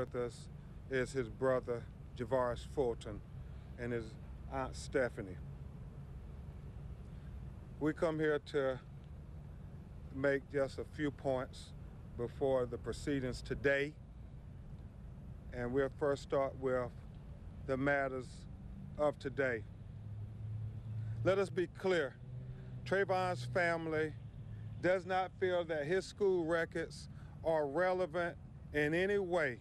With us is his brother, Javaris Fulton, and his aunt, Stephanie. We come here to make just a few points before the proceedings today. And we'll first start with the matters of today. Let us be clear. Trayvon's family does not feel that his school records are relevant in any way.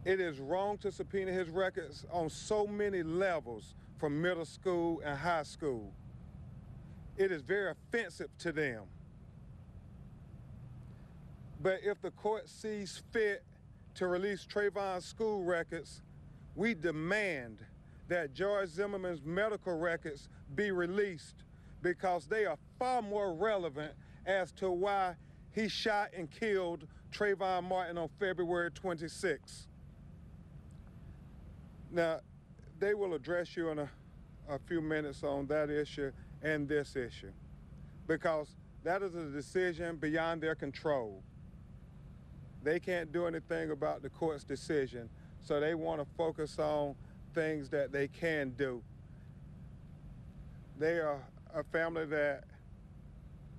It is wrong to subpoena his records on so many levels from middle school and high school. It is very offensive to them. But if the court sees fit to release Trayvon's school records, we demand that George Zimmerman's medical records be released because they are far more relevant as to why he shot and killed Trayvon Martin on February 26th. Now, they will address you in a few minutes on that issue and this issue because that is a decision beyond their control. They can't do anything about the court's decision, so they want to focus on things that they can do. They are a family that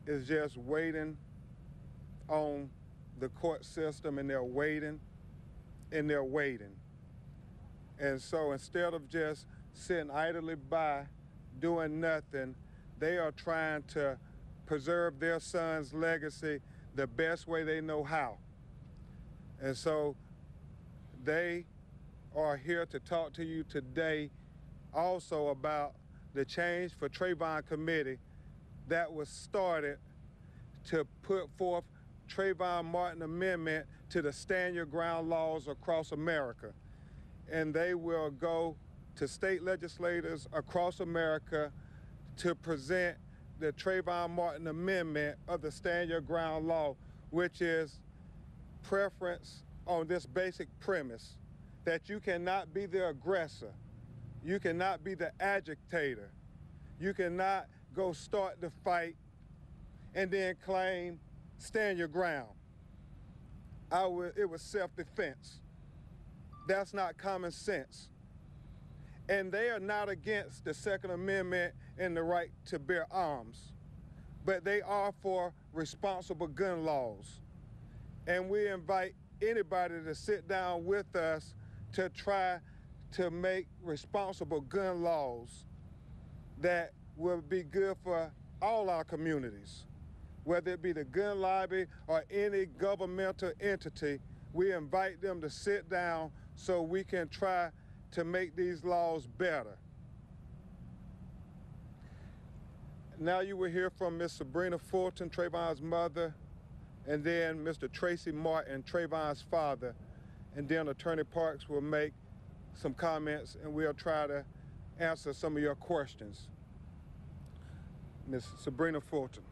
is just waiting on the court system, and they're waiting and they're waiting. And so instead of just sitting idly by doing nothing, they are trying to preserve their son's legacy the best way they know how. And so they are here to talk to you today also about the Change for Trayvon committee that was started to put forth Trayvon Martin Amendment to the Stand Your Ground laws across America. And they will go to state legislators across America to present the Trayvon Martin Amendment of the Stand Your Ground law, which is preference on this basic premise that you cannot be the aggressor, you cannot be the agitator, you cannot go start the fight and then claim stand your ground. It was self-defense. That's not common sense. And they are not against the Second Amendment and the right to bear arms, but they are for responsible gun laws. And we invite anybody to sit down with us to try to make responsible gun laws that will be good for all our communities. Whether it be the gun lobby or any governmental entity, we invite them to sit down so we can try to make these laws better. Now you will hear from Ms. Sabrina Fulton, Trayvon's mother, and then Mr. Tracy Martin, Trayvon's father, and then Attorney Parks will make some comments and we'll try to answer some of your questions. Ms. Sabrina Fulton.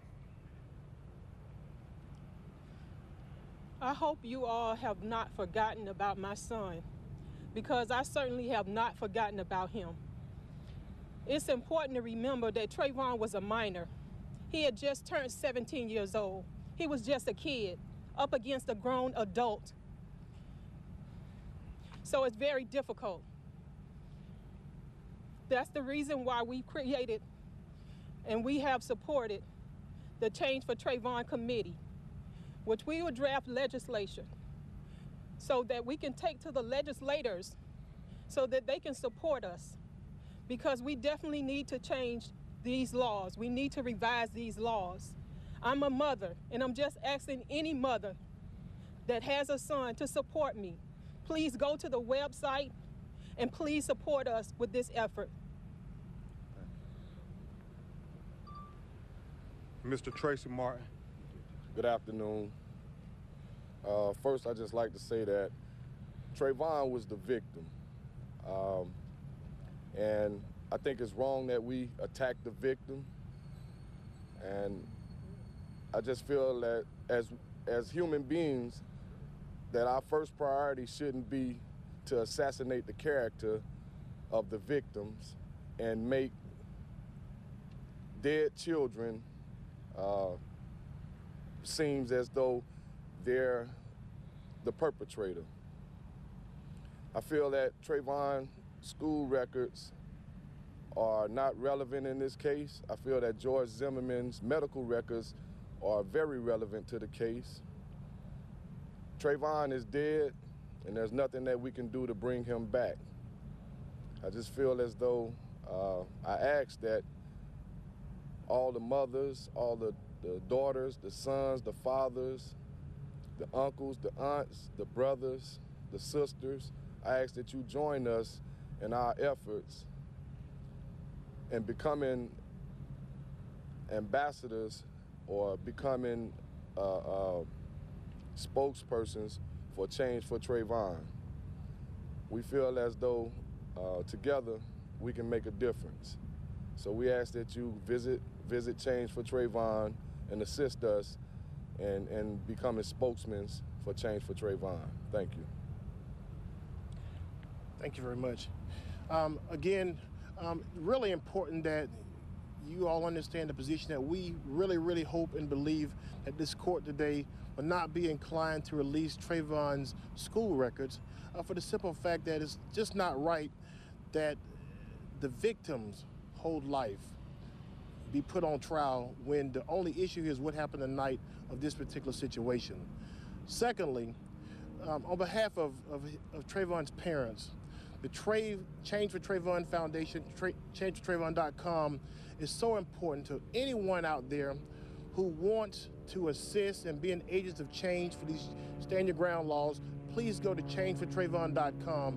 I hope you all have not forgotten about my son, because I certainly have not forgotten about him. It's important to remember that Trayvon was a minor. He had just turned 17 years old. He was just a kid up against a grown adult. So it's very difficult. That's the reason why we created and we have supported the Change for Trayvon committee, which we will draft legislation so that we can take to the legislators so that they can support us, because we definitely need to change these laws. We need to revise these laws. I'm a mother, and I'm just asking any mother that has a son to support me. Please go to the website and please support us with this effort. Mr. Tracy Martin. Good afternoon. First, I'd just like to say that Trayvon was the victim. And I think it's wrong that we attack the victim. And I just feel that as human beings, that our first priority shouldn't be to assassinate the character of the victims and make dead children seems as though they're the perpetrator. I feel that Trayvon's school records are not relevant in this case. I feel that George Zimmerman's medical records are very relevant to the case. Trayvon is dead, and there's nothing that we can do to bring him back. I just feel as though I ask that all the mothers, all the daughters, the sons, the fathers, the uncles, the aunts, the brothers, the sisters, I ask that you join us in our efforts in becoming ambassadors or becoming spokespersons for change for Trayvon. We feel as though together we can make a difference. So we ask that you visit Change for Trayvon and assist us in becoming spokesmen for Change for Trayvon. Thank you. Thank you very much. Again, really important that you all understand the position that we really hope and believe that this court today will not be inclined to release Trayvon's school records for the simple fact that it's just not right that the victim's whole life be put on trial when the only issue is what happened the night of this particular situation. Secondly, on behalf of Trayvon's parents, the Change for Trayvon Foundation, changefortrayvon.com, is so important to anyone out there who wants to assist and be an agent of change for these stand your ground laws. Please go to changefortrayvon.com.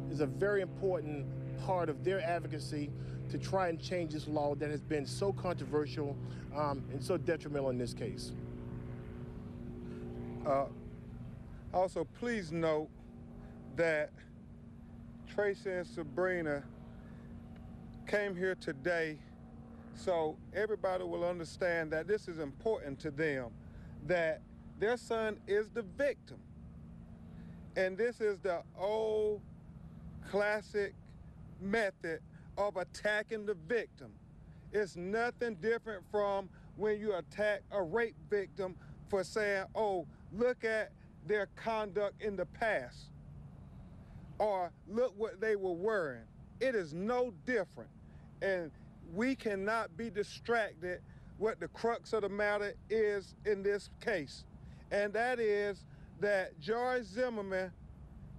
It's a very important part of their advocacy to try and change this law that has been so controversial and so detrimental in this case. Also, please note that Tracy and Sabrina came here today so everybody will understand that this is important to them, that their son is the victim. And this is the old classic method of attacking the victim. It's nothing different from when you attack a rape victim for saying, oh, look at their conduct in the past, or look what they were wearing. It is no different. And we cannot be distracted what the crux of the matter is in this case. And that is that George Zimmerman,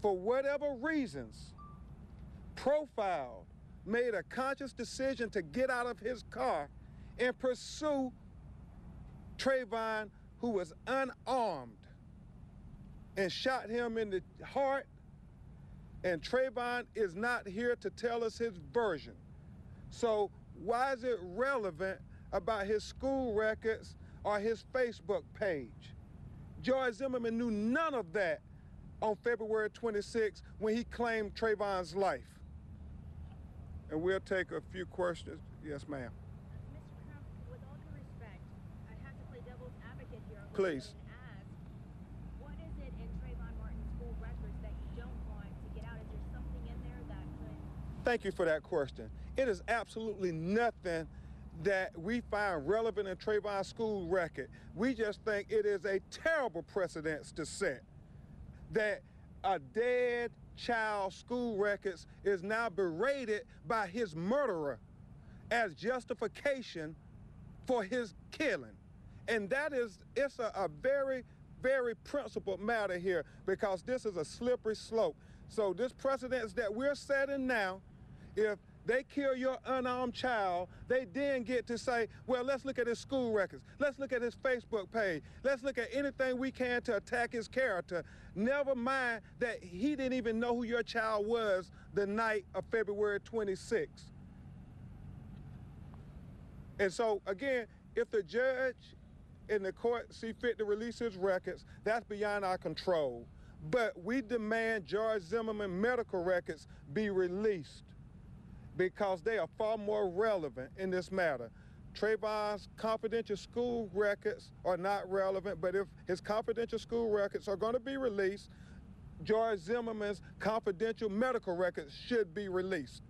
for whatever reasons, profiled, made a conscious decision to get out of his car and pursue Trayvon, who was unarmed, and shot him in the heart. And Trayvon is not here to tell us his version. So why is it relevant about his school records or his Facebook page? George Zimmerman knew none of that on February 26th when he claimed Trayvon's life. And we'll take a few questions. Yes, ma'am. Mr. Crump, with all due respect, I have to play devil's advocate here. Please. And ask, what is it in Trayvon Martin's school records that you don't want to get out? Is there something in there that could... Thank you for that question. It is absolutely nothing that we find relevant in Trayvon's school record. We just think it is a terrible precedent to set that a dead child's school records is now berated by his murderer as justification for his killing. And that is, it's a very, very principled matter here, because this is a slippery slope. So this precedent that we're setting now, if they kill your unarmed child, they then get to say, well, let's look at his school records. Let's look at his Facebook page. Let's look at anything we can to attack his character. Never mind that he didn't even know who your child was the night of February 26th. And so, again, if the judge in the court see fit to release his records, that's beyond our control. But we demand George Zimmerman medical records be released, because they are far more relevant in this matter. Trayvon's confidential school records are not relevant, but if his confidential school records are going to be released, George Zimmerman's confidential medical records should be released.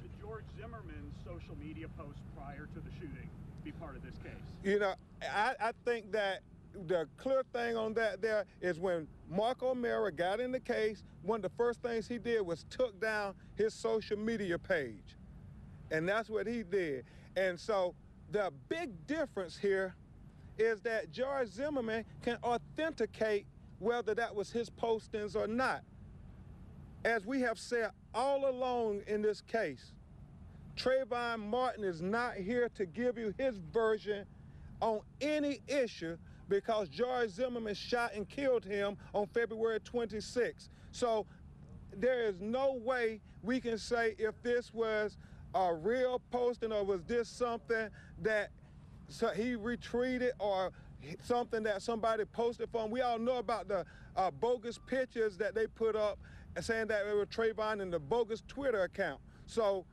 Should George Zimmerman's social media posts prior to the shooting be part of this case? You know, I think that the clear thing on that there is when Mark O'Mara got in the case, one of the first things he did was took down his social media page. And that's what he did. And so the big difference here is that George Zimmerman can authenticate whether that was his postings or not. As we have said all along in this case, Trayvon Martin is not here to give you his version on any issue because George Zimmerman shot and killed him on February 26th. So there is no way we can say if this was a real posting or was this something that he retweeted or something that somebody posted for him. We all know about the bogus pictures that they put up saying that it was Trayvon in the bogus Twitter account. So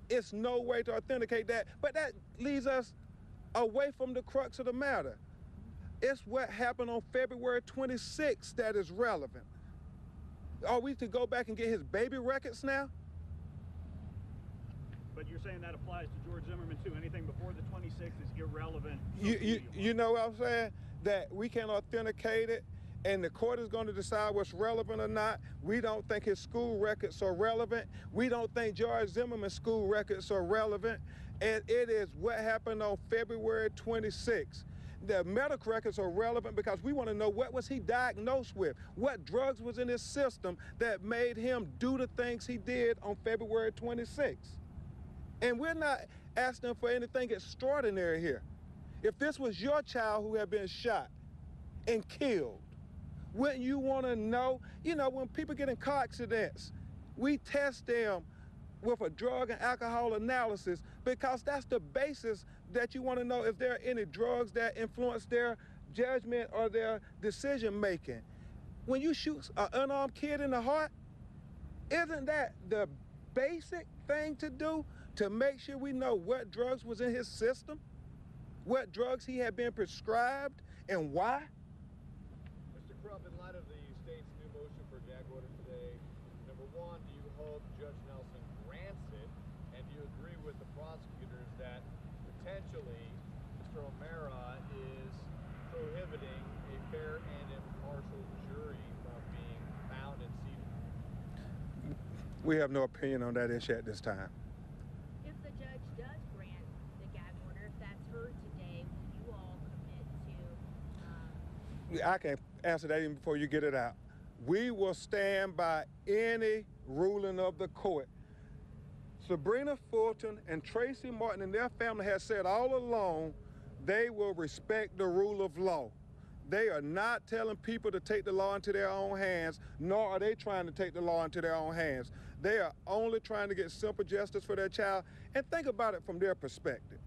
it's no way to authenticate that. But that leads us away from the crux of the matter. It's what happened on February 26th that is relevant. Are we to go back and get his baby records now? But you're saying that applies to George Zimmerman too. Anything before the 26th is irrelevant. You know what I'm saying? That we can authenticate it and the court is going to decide what's relevant or not. We don't think his school records are relevant. We don't think George Zimmerman's school records are relevant. And it is what happened on February 26th. The medical records are relevant because we want to know what was he diagnosed with, what drugs was in his system that made him do the things he did on February 26th. And we're not asking for anything extraordinary here. If this was your child who had been shot and killed, wouldn't you want to know? You know, when people get in car accidents, we test them with a drug and alcohol analysis because that's the basis that you want to know if there are any drugs that influence their judgment or their decision making. When you shoot an unarmed kid in the heart, isn't that the basic thing to do to make sure we know what drugs was in his system, what drugs he had been prescribed, and why? Mr. Crump, in light of the state's new motion for a gag order today, number one, do you hope Judge Nelson grants it? And do you agree with the prosecutors that potentially Mr. O'Mara is prohibiting a fair and impartial jury from being found and seated? We have no opinion on that issue at this time. If the judge does grant the gag order, if that's heard today, will you all commit to... I can answer that even before you get it out. We will stand by any ruling of the court. Sabrina Fulton and Tracy Martin and their family have said all along they will respect the rule of law. They are not telling people to take the law into their own hands, nor are they trying to take the law into their own hands. They are only trying to get simple justice for their child. And think about it from their perspective.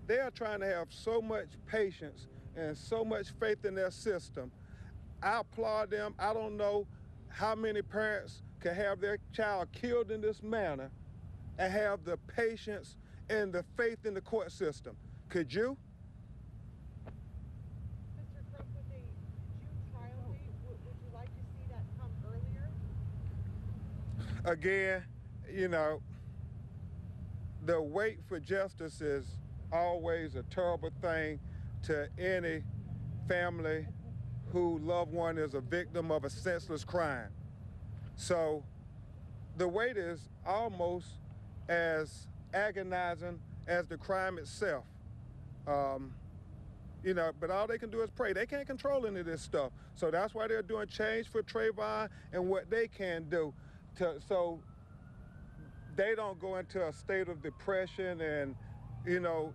They are trying to have so much patience and so much faith in their system. I applaud them. I don't know how many parents can have their child killed in this manner and have the patience and the faith in the court system. Could you? Mr. Crump, with a June trial date, would you like to see that come earlier? Again, you know, the wait for justice is always a terrible thing to any family whose loved one is a victim of a senseless crime. So the wait is almost as agonizing as the crime itself. You know, but all they can do is pray. They can't control any of this stuff. So that's why they're doing Change for Trayvon and what they can do so they don't go into a state of depression and, you know,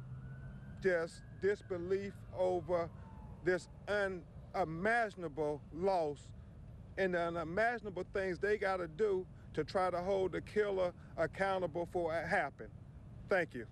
just disbelief over this unimaginable loss and the unimaginable things they got to do to try to hold the killer accountable for what happened. Thank you.